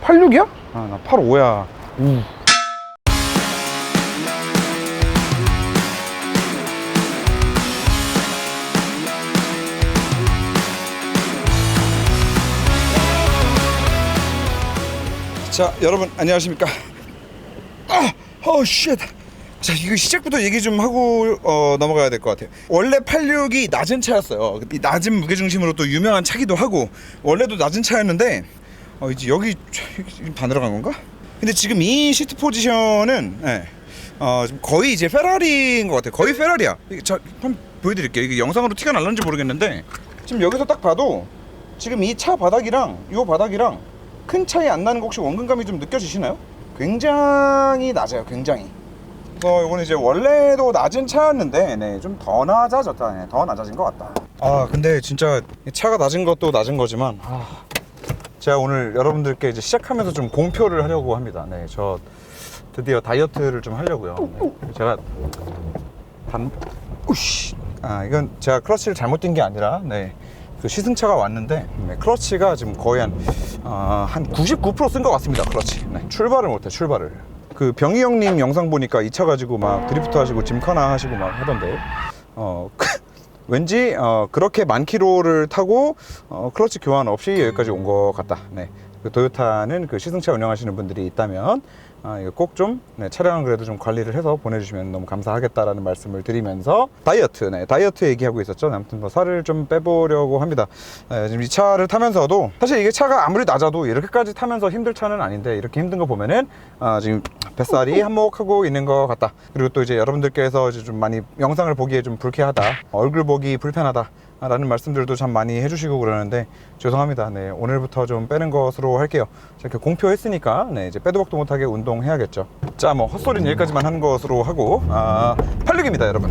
86이야? 아, 나 85야. 자, 여러분 안녕하십니까? 쉣. 자, 이거 시작부터 얘기 좀 하고 넘어가야 될 것 같아요. 원래 86이 낮은 차였어요. 이 낮은 무게중심으로 또 유명한 차기도 하고, 원래도 낮은 차였는데 이제 여기 다 들어간 건가? 근데 지금 이 시트 포지션은 지금 거의 이제 페라리인 것 같아요. 거의 페라리야. 자, 한번 보여드릴게요. 이게 영상으로 티가 날는지 모르겠는데, 지금 여기서 딱 봐도 지금 이 차 바닥이랑 이 바닥이랑 큰 차이 안 나는 거 혹시 원근감이 좀 느껴지시나요? 굉장히 낮아요. 굉장히. 그래서 이거는 이제 원래도 낮은 차였는데 좀 더 낮아졌다. 더 낮아진 것 같다. 근데 진짜 차가 낮은 것도 낮은 거지만 제가 오늘 여러분들께 이제 시작하면서 좀 공표를 하려고 합니다. 저 드디어 다이어트를 좀 하려고요. 제가 이건 제가 클러치를 잘못 뛴 게 아니라 그 시승차가 왔는데 클러치가 지금 거의 한 99% 쓴 것 같습니다. 클러치. 출발을 못해. 출발을. 그 병희 형님 영상 보니까 이 차 가지고 막 드리프트 하시고 짐카나 하시고 막 하던데, 왠지 그렇게 만 킬로를 타고 클러치 교환 없이 여기까지 온 것 같다. 그 도요타는 그 시승차 운영하시는 분들이 있다면 이거 꼭 좀 차량은 그래도 좀 관리를 해서 보내주시면 너무 감사하겠다라는 말씀을 드리면서 다이어트 얘기하고 있었죠. 아무튼 뭐 살을 좀 빼보려고 합니다. 지금 이 차를 타면서도 사실 이게 차가 아무리 낮아도 이렇게까지 타면서 힘들 차는 아닌데, 이렇게 힘든 거 보면은 지금 뱃살이 한몫하고 있는 것 같다. 그리고 또 이제 여러분들께서 이제 좀 많이 영상을 보기에 좀 불쾌하다, 얼굴 보기 불편하다 라는 말씀들도 참 많이 해주시고 그러는데 죄송합니다. 오늘부터 좀 빼는 것으로 할게요. 이렇게 공표했으니까 이제 빼도 박도 못하게 운동해야겠죠. 자, 뭐 헛소리는 여기까지만 하는 것으로 하고 86입니다, 여러분.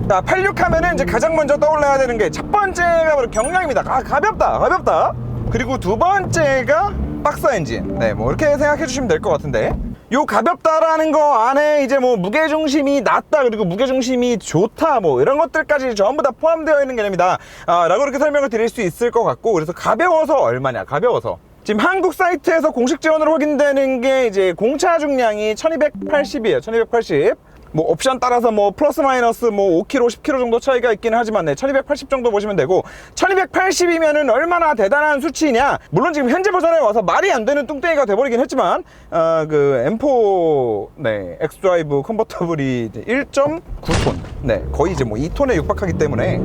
자, 86 하면은 이제 가장 먼저 떠올라야 되는 게 첫 번째가 바로 경량입니다. 가볍다. 그리고 두 번째가 박스 엔진. 뭐 이렇게 생각해 주시면 될 것 같은데, 요 가볍다라는 거 안에 이제 뭐 무게중심이 낮다, 그리고 무게중심이 좋다, 뭐 이런 것들까지 전부 다 포함되어 있는 개념이다 라고 이렇게 설명을 드릴 수 있을 것 같고, 그래서 가벼워서 얼마냐, 가벼워서 지금 한국 사이트에서 공식 지원으로 확인되는 게 이제 공차 중량이 1280이에요 1280. 뭐 옵션 따라서 뭐 플러스 마이너스 뭐 5kg 10kg 정도 차이가 있기는 하지만 1280 정도 보시면 되고, 1280이면은 얼마나 대단한 수치냐, 물론 지금 현재 버전에 와서 말이 안 되는 뚱땡이가 돼버리긴 했지만 그 M4 엑스드라이브 컨버터블이 1.9톤 거의 이제 뭐 2톤에 육박하기 때문에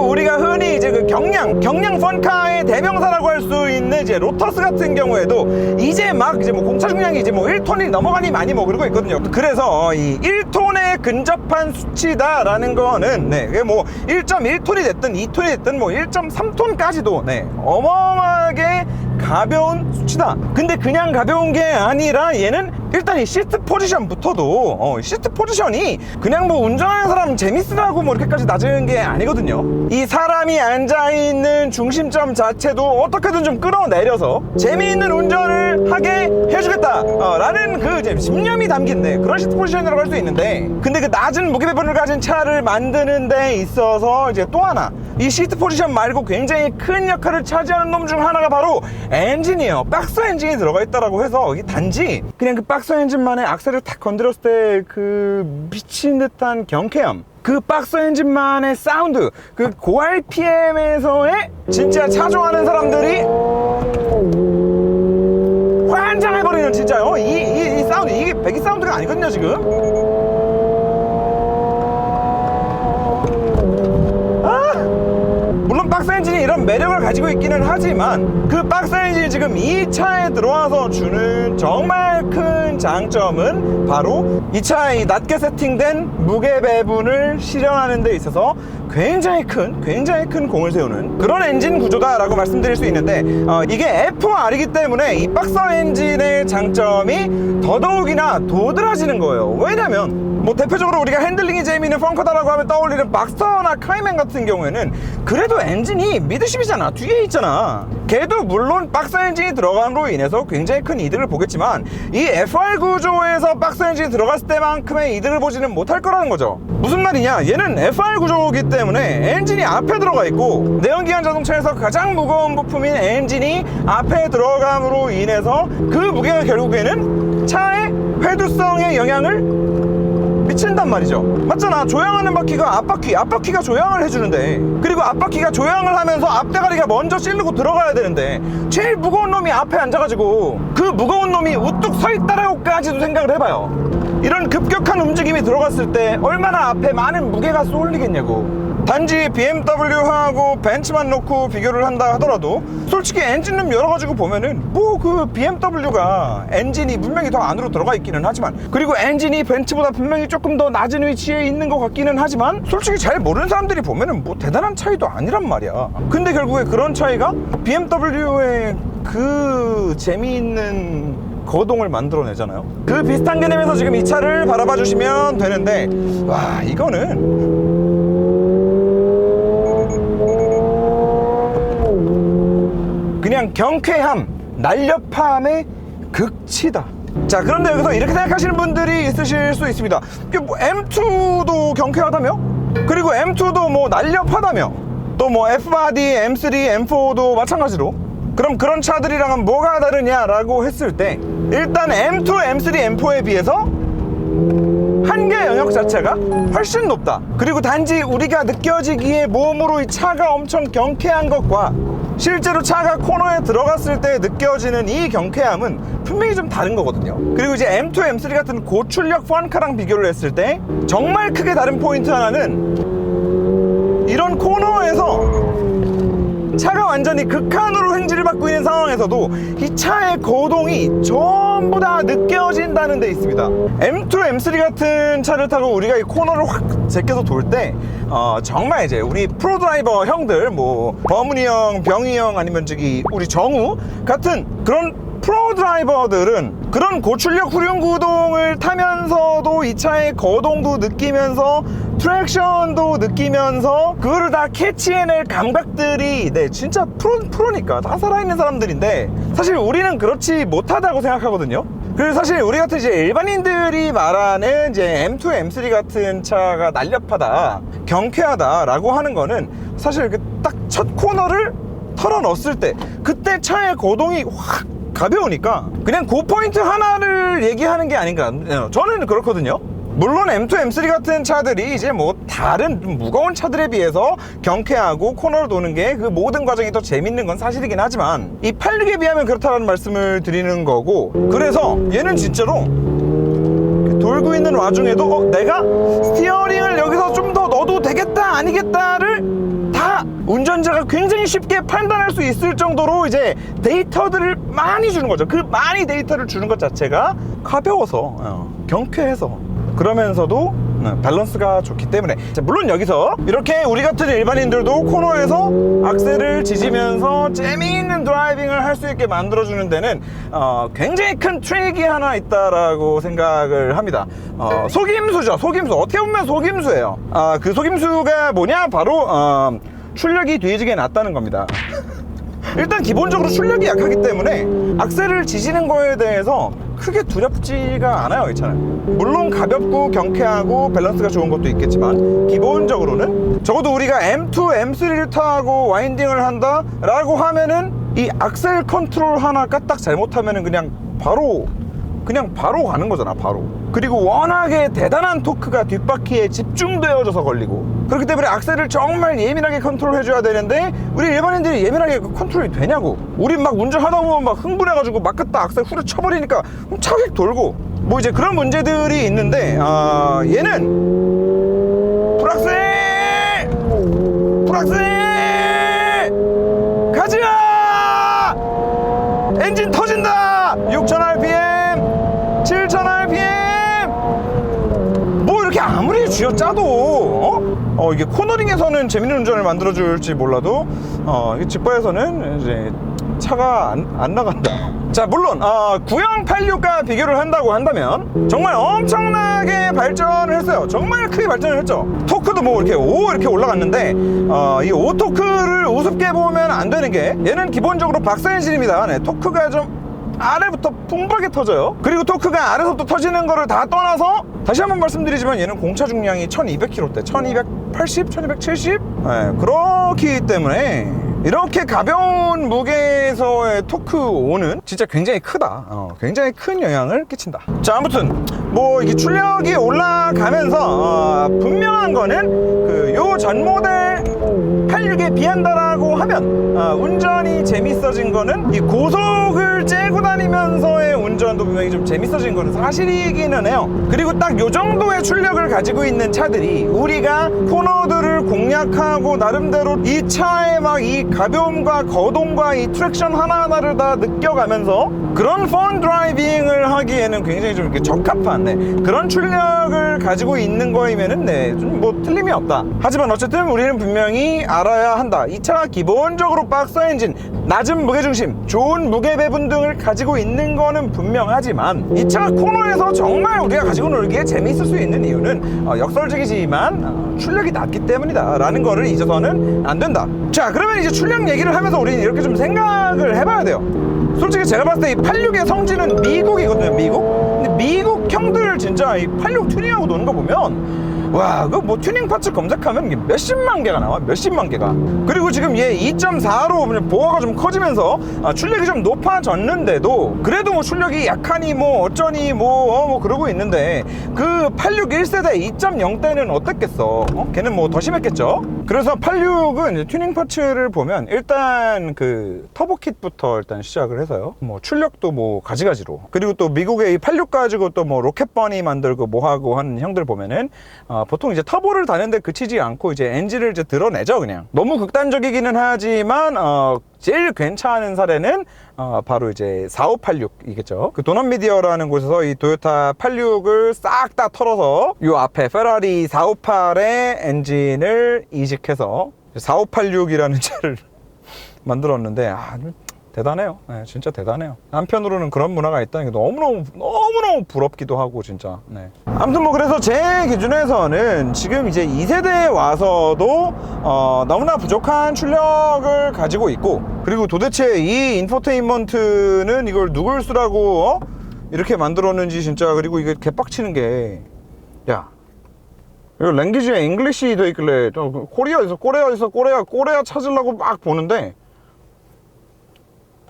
우리가 흔히 이제 그 경량 펀카의 대명사라고 할 수 있는 이제 로터스 같은 경우에도 이제 막 이제 뭐 공차 중량이 이제 뭐 1톤이 넘어가니 많이 뭐 그러고 있거든요. 그래서 이 1톤에 근접한 수치다라는 거는 그게 뭐 1.1톤이 됐든 2톤이 됐든 뭐 1.3톤까지도 어마어마하게 가벼운 수치다. 근데 그냥 가벼운 게 아니라 얘는 일단 이 시트 포지션부터도 시트 포지션이 그냥 뭐 운전하는 사람 재밌으라고 뭐 이렇게까지 낮은 게 아니거든요. 이 사람이 앉아있는 중심점 자체도 어떻게든 좀 끌어내려서 재미있는 운전을 하게 해주겠다 라는 그 이제 집념이 담긴 그런 시트 포지션이라고 할 수 있는데, 근데 그 낮은 무게 배분을 가진 차를 만드는 데 있어서 이제 또 하나 이 시트 포지션 말고 굉장히 큰 역할을 차지하는 놈 중 하나가 바로 엔진이에요. 박스 엔진이 들어가 있다라고 해서 단지 그냥 그 박스 엔진만의 악셀을 탁 건드렸을 때 그 미친 듯한 경쾌함, 그 박스 엔진만의 사운드, 그 고 RPM에서의 진짜 차 좋아하는 사람들이 환장해버리는 진짜요. 이 사운드, 이게 배기 사운드가 아니거든요 지금. 물론 박스 엔진이 이런 매력을 가지고 있기는 하지만 그 박스 엔진이 지금 이 차에 들어와서 주는 정말 큰 장점은 바로 이 차의 낮게 세팅된 무게 배분을 실현하는 데 있어서 굉장히 큰 공을 세우는 그런 엔진 구조다라고 말씀드릴 수 있는데, 이게 F-R이기 때문에 이 박스 엔진의 장점이 더더욱이나 도드라지는 거예요. 왜냐면 뭐 대표적으로 우리가 핸들링이 재미있는 펑커다라고 하면 떠올리는 박스터나 카이맨 같은 경우에는 그래도 엔진이 미드십이잖아. 뒤에 있잖아. 걔도 물론 박스 엔진이 들어감으로 인해서 굉장히 큰 이득을 보겠지만 이 FR 구조에서 박스 엔진이 들어갔을 때만큼의 이득을 보지는 못할 거라는 거죠. 무슨 말이냐, 얘는 FR 구조이기 때문에 엔진이 앞에 들어가 있고 내연기관 자동차에서 가장 무거운 부품인 엔진이 앞에 들어감으로 인해서 그 무게가 결국에는 차의 회두성에 영향을 미친단 말이죠. 맞잖아. 조향하는 바퀴가 앞바퀴가 조향을 해주는데, 그리고 앞바퀴가 조향을 하면서 앞대가리가 먼저 찌르고 들어가야 되는데 제일 무거운 놈이 앞에 앉아가지고 그 무거운 놈이 우뚝 서 있다라고까지도 생각을 해봐요. 이런 급격한 움직임이 들어갔을 때 얼마나 앞에 많은 무게가 쏠리겠냐고. 단지 BMW하고 벤츠만 놓고 비교를 한다 하더라도 솔직히 엔진룸 열어가지고 보면은 뭐 그 BMW가 엔진이 분명히 더 안으로 들어가 있기는 하지만, 그리고 엔진이 벤츠보다 분명히 조금 더 낮은 위치에 있는 것 같기는 하지만, 솔직히 잘 모르는 사람들이 보면은 뭐 대단한 차이도 아니란 말이야. 근데 결국에 그런 차이가 BMW의 그 재미있는 거동을 만들어내잖아요. 그 비슷한 개념에서 지금 이 차를 바라봐 주시면 되는데, 와, 이거는 그냥 경쾌함, 날렵함의 극치다. 자, 그런데 여기서 이렇게 생각하시는 분들이 있으실 수 있습니다. 뭐 M2도 경쾌하다며? 그리고 M2도 뭐 날렵하다며? 또 뭐 F-바디, M3, M4도 마찬가지로? 그럼 그런 차들이랑은 뭐가 다르냐라고 했을 때, 일단 M2, M3, M4에 비해서 한계 영역 자체가 훨씬 높다. 그리고 단지 우리가 느껴지기에 몸으로 이 차가 엄청 경쾌한 것과 실제로 차가 코너에 들어갔을 때 느껴지는 이 경쾌함은 분명히 좀 다른 거거든요. 그리고 이제 M2, M3 같은 고출력 펀카랑 비교를 했을 때 정말 크게 다른 포인트 하나는, 이런 코너에서 차가 완전히 극한으로 행진을 받고 있는 상황에서도 이 차의 거동이 전부 다 느껴진다는 데 있습니다. M2, M3 같은 차를 타고 우리가 이 코너를 확 제껴서 돌 때 정말 이제 우리 프로드라이버 형들, 뭐 버문이 형, 병희 형, 아니면 저기 우리 정우 같은 그런 프로드라이버들은 그런 고출력 후륜 구동을 타면서도 이 차의 거동도 느끼면서 트랙션도 느끼면서 그거를 다 캐치해낼 감각들이, 네, 진짜 프로니까 다 살아있는 사람들인데, 사실 우리는 그렇지 못하다고 생각하거든요. 그래서 사실 우리 같은 이제 일반인들이 말하는 이제 M2, M3 같은 차가 날렵하다, 경쾌하다 라고 하는 거는 사실 딱 첫 코너를 털어 넣었을 때 그때 차의 거동이 확 가벼우니까 그냥 그 포인트 하나를 얘기하는 게 아닌가, 저는 그렇거든요. 물론 M2, M3 같은 차들이 이제 뭐 다른 무거운 차들에 비해서 경쾌하고 코너를 도는 게 그 모든 과정이 더 재밌는 건 사실이긴 하지만, 이 86에 비하면 그렇다는 말씀을 드리는 거고, 그래서 얘는 진짜로 돌고 있는 와중에도 내가 스티어링을 여기서 좀 더 넣어도 되겠다 아니겠다를 다 운전자가 굉장히 쉽게 판단할 수 있을 정도로 이제 데이터들을 많이 주는 거죠. 그 많이 데이터를 주는 것 자체가 가벼워서 경쾌해서, 그러면서도 밸런스가 좋기 때문에, 물론 여기서 이렇게 우리 같은 일반인들도 코너에서 악셀을 지지면서 재미있는 드라이빙을 할 수 있게 만들어주는 데는 굉장히 큰 트릭이 하나 있다라고 생각을 합니다. 속임수죠. 속임수. 어떻게 보면 속임수예요. 그 속임수가 뭐냐, 바로 출력이 뒤지게 낮다는 겁니다. 일단 기본적으로 출력이 약하기 때문에 악셀을 지지는 거에 대해서 크게 두렵지가 않아요, 이 차는. 물론 가볍고 경쾌하고 밸런스가 좋은 것도 있겠지만, 기본적으로는 적어도 우리가 M2, M3를 타고 와인딩을 한다 라고 하면은 이 악셀 컨트롤 하나 까딱 잘못하면은 그냥 바로 가는 거잖아, 바로. 그리고 워낙에 대단한 토크가 뒷바퀴에 집중되어져서 걸리고, 그렇기 때문에 악셀을 정말 예민하게 컨트롤 해줘야 되는데 우리 일반인들이 예민하게 컨트롤이 되냐고. 우리 막 운전하다 보면 막 흥분해가지고 막 갖다 악셀 후려 쳐버리니까 차객 돌고 뭐 이제 그런 문제들이 있는데, 얘는 불악셀 가자! 엔진 터진다! 6000rpm 7000rpm 뭐 이렇게 아무리 쥐어짜도 이게 코너링에서는 재밌는 운전을 만들어줄지 몰라도 이 직바에서는 이제 차가 안 나간다. 자, 물론 구형 86과 비교를 한다고 한다면 정말 엄청나게 발전을 했어요. 정말 크게 발전을 했죠. 토크도 뭐 이렇게 이렇게 올라갔는데 이 5토크를 우습게 보면 안 되는 게, 얘는 기본적으로 박사 엔진입니다. 네, 토크가 좀 아래부터 풍부하게 터져요. 그리고 토크가 아래서부터 터지는 거를 다 떠나서 다시 한번 말씀드리지만 얘는 공차 중량이 1200kg대 1280, 1270 네, 그렇기 때문에 이렇게 가벼운 무게에서의 토크 5는 진짜 굉장히 크다. 굉장히 큰 영향을 끼친다. 자, 아무튼 뭐 이게 출력이 올라가면서 분명한 거는 요 전 모델 86에 비한다라고 하면 운전이 재밌어진 거는 이 고속을 째고 다니면서의 운전도 분명히 좀 재밌어진 거는 사실이기는 해요. 그리고 딱 요 정도의 출력을 가지고 있는 차들이 우리가 코너들을 공략하고 나름대로 이 차의 막 이 가벼움과 거동과 이 트랙션 하나하나를 다 느껴가면서 그런 펀 드라이빙을 하기에는 굉장히 좀 이렇게 적합한 그런 출력을 가지고 있는 거이면은 좀 뭐 틀림이 없다. 하지만 어쨌든 우리는 분명히 알아야 한다. 이 차가 기본적으로 박스 엔진, 낮은 무게중심, 좋은 무게 배분 등을 가지고 있는 거는 분명하지만 이 차가 코너에서 정말 우리가 가지고 놀기에 재미있을 수 있는 이유는 역설적이지만 출력이 낮기 때문이다 라는 거를 잊어서는 안 된다. 자, 그러면 이제 출력 얘기를 하면서 우리는 이렇게 좀 생각을 해봐야 돼요. 솔직히 제가 봤을 때 이 86의 성지는 미국이거든요. 미국. 근데 미국 형들 진짜 이 86 튜닝하고 노는 거 보면 와, 그 뭐 튜닝 파츠 검색하면 몇십만 개가 나와. 몇십만 개가. 그리고 지금 얘 2.4로 보어가 좀 커지면서 출력이 좀 높아졌는데도 그래도 뭐 출력이 약하니 뭐 어쩌니 뭐 그러고 있는데 그 86 1세대 2.0 때는 어땠겠어? 걔는 뭐 더 심했겠죠? 그래서 86은 튜닝 파츠를 보면 일단 그 터보킷부터 일단 시작을 해서요. 뭐 출력도 뭐 가지가지로. 그리고 또 미국의 이 86 가지고 또 뭐 로켓버니 만들고 뭐 하고 하는 형들 보면은 보통 이제 터보를 다는데 그치지 않고 이제 엔진을 이제 드러내죠. 그냥 너무 극단적이기는 하지만 제일 괜찮은 사례는 바로 이제 4586이겠죠. 그 도넛미디어라는 곳에서 이 도요타 86을 싹 다 털어서 요 앞에 페라리 458의 엔진을 이식해서 4586이라는 차를 만들었는데 대단해요. 네, 진짜 대단해요. 한편으로는 그런 문화가 있다는 게 너무너무 부럽기도 하고 진짜. 네. 아무튼 뭐 그래서 제 기준에서는 지금 이제 2세대에 와서도 너무나 부족한 출력을 가지고 있고, 그리고 도대체 이 인포테인먼트는 이걸 누굴 쓰라고 이렇게 만들었는지 진짜. 그리고 이게 개빡치는 게, 야, 이거 랭귀지에 잉글리시 돼 있길래 코리아에서 꼬레아 찾으려고 막 보는데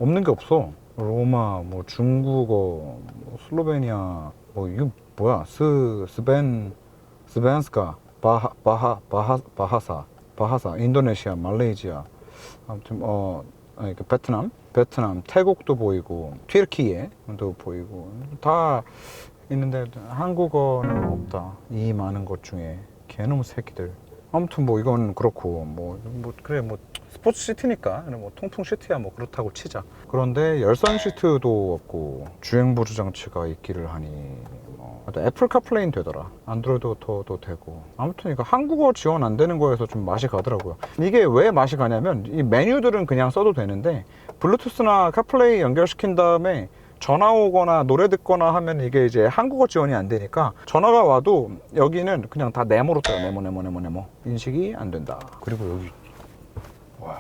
없는 게 없어. 로마, 뭐 중국어, 뭐 슬로베니아, 뭐 이거 뭐야? 스벤스카, 바하사, 인도네시아, 말레이시아, 아무튼 베트남, 태국도 보이고, 튀르키예도 보이고 다 있는데 한국어는 없다. 이 많은 것 중에 개놈 새끼들. 아무튼 뭐 이건 그렇고 그래 뭐 스포츠 시트니까 뭐 통풍 시트야 뭐 그렇다고 치자. 그런데 열선 시트도 없고 주행 보조 장치가 있기를 하니 애플 카플레이는 되더라. 안드로이드 오토도 되고. 아무튼 이거 한국어 지원 안 되는 거에서 좀 맛이 가더라고요. 이게 왜 맛이 가냐면 이 메뉴들은 그냥 써도 되는데 블루투스나 카플레이 연결시킨 다음에 전화 오거나 노래 듣거나 하면 이게 이제 한국어 지원이 안 되니까 전화가 와도 여기는 그냥 다 네모로 떠요. 네모 인식이 안 된다. 그리고 여기 와,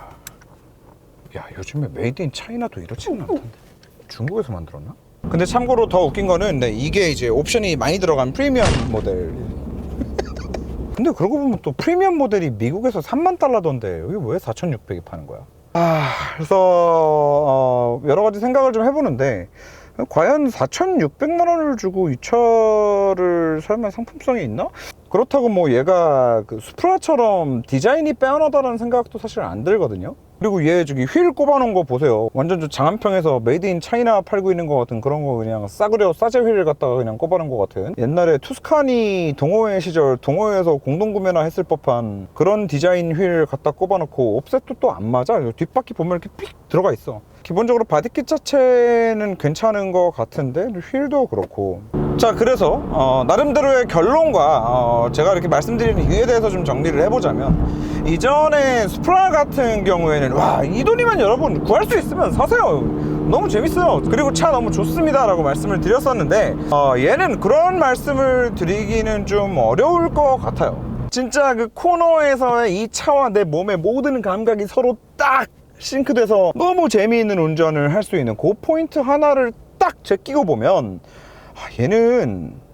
야, 요즘에 메이드 인 차이나도 이렇지는 않던데. 중국에서 만들었나? 근데 참고로 더 웃긴 거는 이게 이제 옵션이 많이 들어간 프리미엄 모델. 근데 그러고 보면 또 프리미엄 모델이 미국에서 3만 달러던데 여기 왜 4,600에 파는 거야? 그래서 여러 가지 생각을 좀 해보는데, 과연 4,600만 원을 주고 이 차를 살만 상품성이 있나? 그렇다고 뭐 얘가 그 수프라처럼 디자인이 빼어나다라는 생각도 사실 안 들거든요. 그리고 얘 저기 휠 꼽아놓은 거 보세요. 완전 저 장안평에서 메이드 인 차이나 팔고 있는 것 같은 그런 거, 그냥 싸구려 싸제 휠을 갖다가 그냥 꼽아놓은 것 같은, 옛날에 투스카니 동호회 시절 동호회에서 공동구매나 했을 법한 그런 디자인 휠 갖다 꼽아놓고 옵셋도 또 안 맞아. 뒷바퀴 보면 이렇게 삑 들어가 있어. 기본적으로 바디킷 자체는 괜찮은 것 같은데 휠도 그렇고. 자, 그래서 나름대로의 결론과 제가 이렇게 말씀드리는 이유에 대해서 좀 정리를 해보자면, 이전에 수프라 같은 경우에는 와, 이 돈이면 여러분 구할 수 있으면 사세요. 너무 재밌어요. 그리고 차 너무 좋습니다 라고 말씀을 드렸었는데 얘는 그런 말씀을 드리기는 좀 어려울 것 같아요. 진짜 그 코너에서의 이 차와 내 몸의 모든 감각이 서로 딱 싱크돼서 너무 재미있는 운전을 할 수 있는 그 포인트 하나를 딱 제끼고 보면 얘는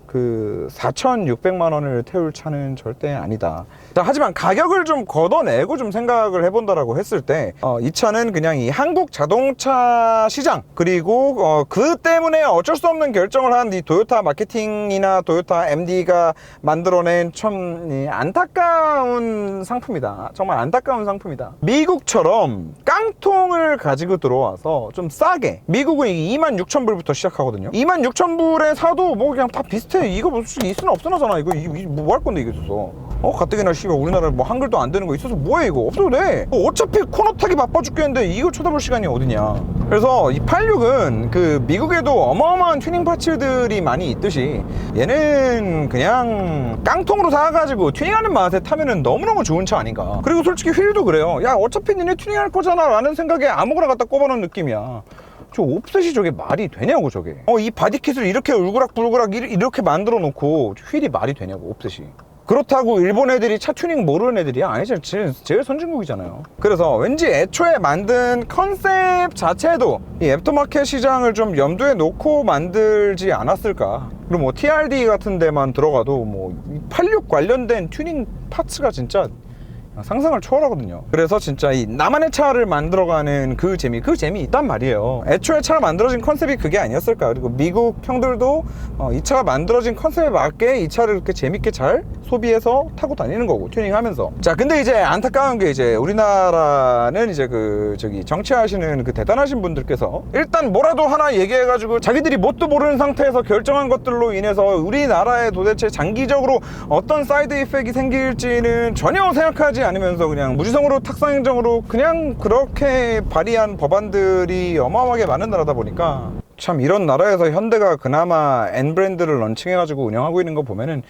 그 4,600만 원을 태울 차는 절대 아니다. 자, 하지만 가격을 좀 걷어내고 좀 생각을 해본다라고 했을 때 이 차는 그냥 이 한국 자동차 시장 그리고 그 때문에 어쩔 수 없는 결정을 한 이 도요타 마케팅이나 도요타 MD가 만들어낸 참 안타까운 상품이다. 정말 안타까운 상품이다. 미국처럼 깡통을 가지고 들어와서 좀 싸게, 미국은 26,000불부터 시작하거든요. 26,000불에 사도 뭐 그냥 다 비슷해. 이거 솔직히 있으나 없으나잖아. 이거 뭐 할 건데 이게 있어서 가뜩이나 씨발 우리나라 뭐 한글도 안 되는 거 있어서 뭐해. 이거 없어도 돼. 어차피 코너 타기 바빠 죽겠는데 이거 쳐다볼 시간이 어디냐. 그래서 이 86은 그 미국에도 어마어마한 튜닝 파츠들이 많이 있듯이 얘는 그냥 깡통으로 사가지고 튜닝하는 맛에 타면은 너무너무 좋은 차 아닌가. 그리고 솔직히 휠도 그래요. 야, 어차피 니네 튜닝할 거잖아 라는 생각에 아무거나 갖다 꼽아놓은 느낌이야. 저 옵셋이 저게 말이 되냐고. 저게 이 바디킷을 이렇게 울그락불그락 이렇게 만들어 놓고 휠이 말이 되냐고, 옵셋이. 그렇다고 일본 애들이 차 튜닝 모르는 애들이야? 아니죠. 제일 선진국이잖아요. 그래서 왠지 애초에 만든 컨셉 자체도 이 애프터마켓 시장을 좀 염두에 놓고 만들지 않았을까. 그리고 뭐 TRD 같은 데만 들어가도 뭐 86 관련된 튜닝 파츠가 진짜 상상을 초월하거든요. 그래서 진짜 이 나만의 차를 만들어가는 그 재미 있단 말이에요. 애초에 차가 만들어진 컨셉이 그게 아니었을까. 그리고 미국 형들도 이 차가 만들어진 컨셉에 맞게 이 차를 이렇게 재밌게 잘 소비해서 타고 다니는 거고, 튜닝하면서. 자, 근데 이제 안타까운 게 이제 우리나라는 이제 저기 정치하시는 그 대단하신 분들께서 일단 뭐라도 하나 얘기해가지고 자기들이 뭣도 모르는 상태에서 결정한 것들로 인해서 우리나라에 도대체 장기적으로 어떤 사이드 이펙이 생길지는 전혀 생각하지 않으면서 그냥 무지성으로 탁상행정으로 그냥 그렇게 발의한 법안들이 어마어마하게 많은 나라다 보니까 참 이런 나라에서 현대가 그나마 N브랜드를 런칭해가지고 운영하고 있는 거 보면은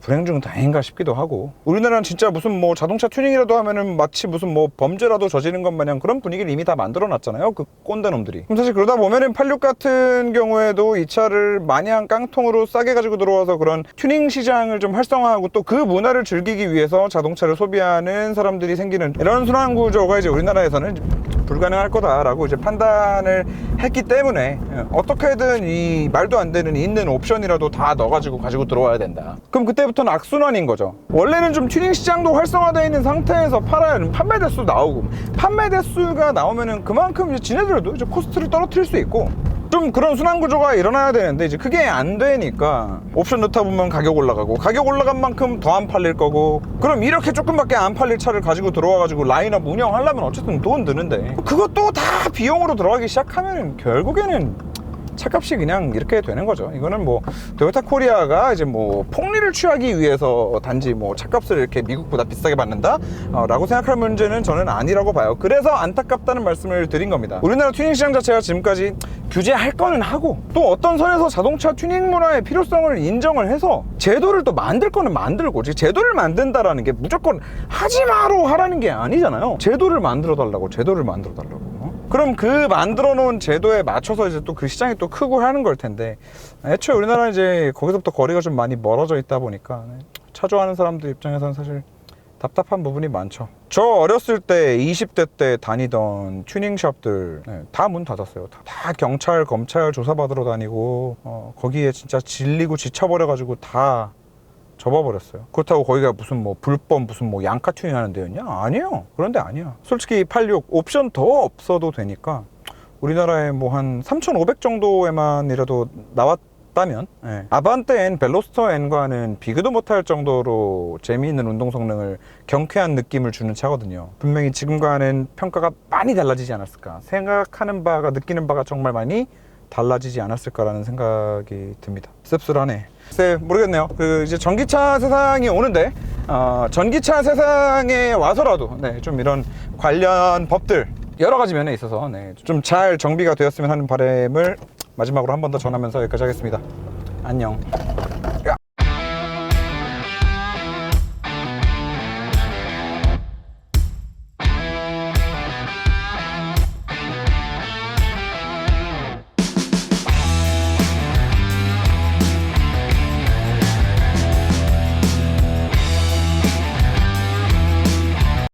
불행 중 다행인가 싶기도 하고, 우리나라는 진짜 무슨 뭐 자동차 튜닝이라도 하면은 마치 무슨 뭐 범죄라도 저지른 것 마냥 그런 분위기를 이미 다 만들어 놨잖아요, 그 꼰대놈들이. 그럼 사실 그러다 보면은 86 같은 경우에도 이 차를 마냥 깡통으로 싸게 가지고 들어와서 그런 튜닝 시장을 좀 활성화하고 또 그 문화를 즐기기 위해서 자동차를 소비하는 사람들이 생기는 이런 순환 구조가 이제 우리나라에서는 불가능할 거다라고 이제 판단을 했기 때문에 어떻게든 이 말도 안 되는 있는 옵션이라도 다 넣어가지고 가지고 들어와야 된다. 그럼 그때부터는 악순환인 거죠. 원래는 좀 튜닝 시장도 활성화되어 있는 상태에서 팔아야 판매 대수 나오고, 판매 대수가 나오면은 그만큼 이제 지네들도 이제 코스트를 떨어뜨릴 수 있고, 좀 그런 순환 구조가 일어나야 되는데 이제 그게 안 되니까 옵션 넣다 보면 가격 올라가고, 가격 올라간 만큼 더 안 팔릴 거고, 그럼 이렇게 조금밖에 안 팔릴 차를 가지고 들어와가지고 라인업 운영하려면 어쨌든 돈 드는데 그것도 다 비용으로 들어가기 시작하면 결국에는 차값이 그냥 이렇게 되는 거죠. 이거는 뭐 도요타 코리아가 이제 뭐 폭리를 취하기 위해서 단지 뭐 차값을 이렇게 미국보다 비싸게 받는다 라고 생각할 문제는 저는 아니라고 봐요. 그래서 안타깝다는 말씀을 드린 겁니다. 우리나라 튜닝 시장 자체가 지금까지 규제할 거는 하고, 또 어떤 선에서 자동차 튜닝 문화의 필요성을 인정을 해서 제도를 또 만들 거는 만들고, 제도를 만든다라는 게 무조건 하지마로 하라는 게 아니잖아요. 제도를 만들어 달라고. 그럼 그 만들어 놓은 제도에 맞춰서 이제 또 그 시장이 또 크고 하는 걸 텐데, 애초에 우리나라는 이제 거기서부터 거리가 좀 많이 멀어져 있다 보니까 차 좋아하는 사람들 입장에서는 사실 답답한 부분이 많죠. 저 어렸을 때 20대 때 다니던 튜닝샵들 다 문 닫았어요. 다 경찰, 검찰 조사받으러 다니고 거기에 진짜 질리고 지쳐버려가지고 다 접어버렸어요. 그렇다고 거기가 무슨 뭐 불법 무슨 뭐 양카 튜닝 하는 데였냐? 아니에요. 그런 데 아니야. 솔직히 86 옵션 더 없어도 되니까 우리나라에 뭐 한 3,500 정도에만이라도 나왔다면 아반떼 N, 벨로스터 N과는 비교도 못할 정도로 재미있는 운동 성능을 경쾌한 느낌을 주는 차거든요. 분명히 지금과는 평가가 많이 달라지지 않았을까, 생각하는 바가 느끼는 바가 정말 많이 달라지지 않았을까라는 생각이 듭니다. 씁쓸하네. 글쎄 모르겠네요. 이제 전기차 세상이 오는데 전기차 세상에 와서라도 좀 이런 관련 법들 여러 가지 면에 있어서 좀 잘 정비가 되었으면 하는 바람을 마지막으로 한 번 더 전하면서 여기까지 하겠습니다. 안녕.